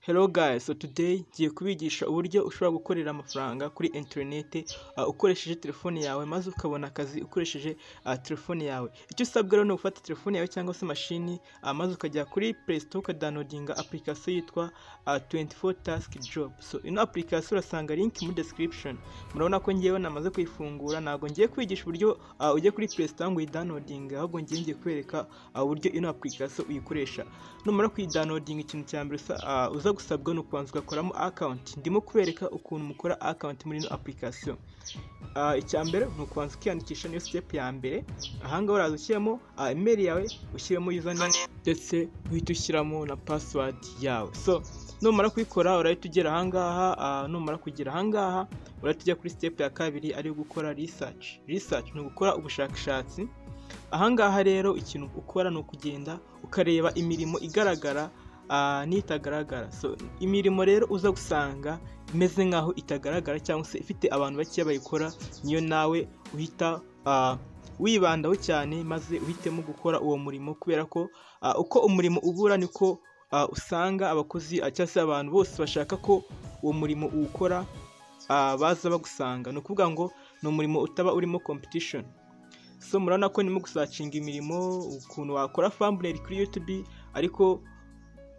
Hello guys, so today ngiye kubigisha uburyo ushobora gukorera amafaranga kuri internet ukoresheje telefone yawe maze ukabona akazi ukoresheje telefone yawe. Icyo usabwa rero ni ugufata telefone yawe cyangwa se mashini maze ukajya kuri Play Store ukadownloadinga application yitwa 24 task job. So ino application urasanga link mu description. Murabona ko ngiyewe namaze kuyifungura, ntago ngiye kwigisha uburyo ujye kuri Play Store ngo uyidownloadinga, ahubwo ngiye kwereka uburyo ino application uyikoresha. Numara kuyidownloadinga ikintu cya mbere uza gusabwa no kubanza ugakoramo account. Ndimo kubereka ukuntu mukora account muri ino application. Icya mbere ni ukubanza ukiyandikisha, niyo step ya mbere. Ahanga uraza ushyiramo email yawe, ushyiramo username ndetse uhita ushyiramo na password yawe. So numara kuyikora urahita ugera ahangaha, numara kugera ahangaha urahita ujya kuri step ya kabiri ari gukora research. Research ni gukora ubushakashatsi. Ahangaha rero ikintu ukora ni ukugenda ukareba imirimo igaragara n'itagaragara. So imirimo rero uza gusanga imeze nkaho itagaragara cyangwa se ifite abantu bake bayikora, niyo nawe uhita wibandaho cyane maze uhitemo gukora uwo murimo, kubera ko uko umurimo ubura niko usanga abakozi cyangwa se abantu bose bashaka ko uwo murimo uwukora baza bagusanga. Ni ukuvuga ngo ni umurimo utaba urimo competition. So murabona ko nimo gusacinga imirimo ukuntu wakora thumbnail kuri YouTube, ariko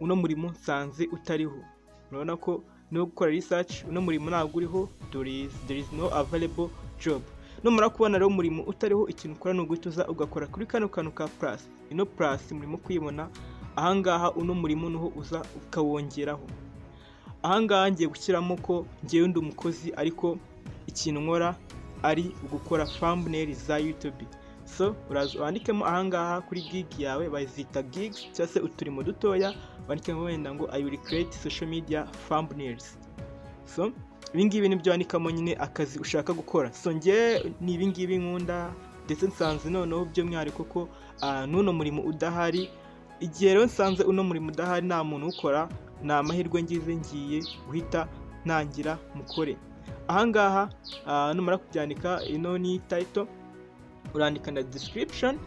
uno murimo nsanze utariho. Murabona ko no gukora research uno murimo ntabwo uriho, there is no available job. Numara kubona rero umurimo utariho, ikintu ukora ni ugutuza ugakora kuri kano kantu ka plus. Ino plus murimo kuyibona ahangaha, uno murimo niho uza ukawongeraho. Ahangaha ngiye gushyiramo ko ngiye ndi umukozi, ariko ikintu nkora ari ugukora thumbnail za YouTube. So uraza wandikemo ahangaha kuri gig yawe, bazita gigs cyangwa se uturimo dutoya, wandikemo wenda ngo I will create social media thumbnails. So ibingibi nibyo wandikamo nyine akazi ushaka gukora. So nge ni ibingibi nkunda, ndetse nsanze noneho by'umwihariko ko nuno murimo udahari. Igihe rero nsanze uno murimo udahari nta muntu ukora, ni amahirwe ngiye guhita ntangira mukore. Ahangaha numara kubyandika, ino ni title, urandika na description.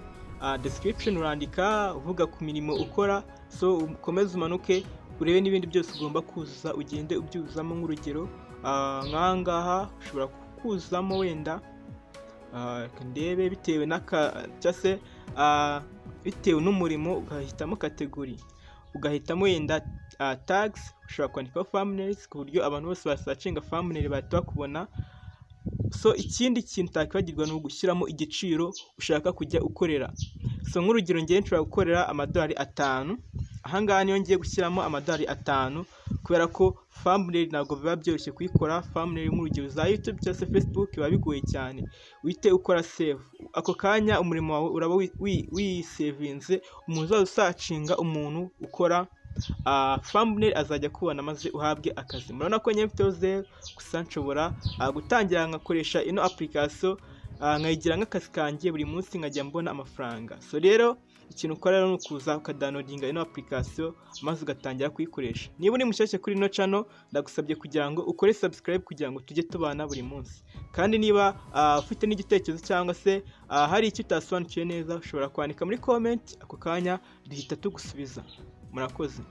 Description urandika uvuga ku mirimo ukora. So ukomeze umanuke urebe n'ibindi byose ugomba kuzuza, ugende ubyuzamo. Nk'urugero nkangaha ushobora kuzamo wenda ndebe bitewe cyangwa se bitewe n'umurimo, ugahitamo category, ugahitamo wenda tags. Ushobora kwandika thumbnails ku buryo abantu bose basacinga thumbnail bahita bakubona. So ikindi kintu utakibagirwa ni ugushyiramo igiciro ushaka kujya ukorera. So nk'urugero ngiye nshobora gukorera $5. Ahangaha niyo ngiye gushyiramo $5, kubera ko thumbnail ntabwo biba byoroshye kuyikora. Thumbnail nk'urugero za YouTube cyangwa se Facebook biba bigoye cyane. Uhite ukora save, ako kanya umurimo wawe uraba wisavinze. Umuntu uzasacinga umuntu ukora thumbnail azajya kubona maze uhabwe akazi. Murabona ko nyemfiteho 0, gusa nshobora gutangira ngakoresha ino application nkayigira nk'akazi kanjye buri munsi nkajya mbona amafaranga. So rero ikintu ukora rero ni ukuza ukadownloadinga ino application maze ugatangira kuyikoresha. Niba uri mushyashya kuri ino channel, ndagusabye kugira ngo ukore subscribe kugira ngo tujye tubana buri munsi. Kandi niba ufite n'igitekerezo cyangwa se hari icyo utasobanukiwe neza, ushobora kwandika muri comment, ako kanya duhita tugusubiza. Murakoze.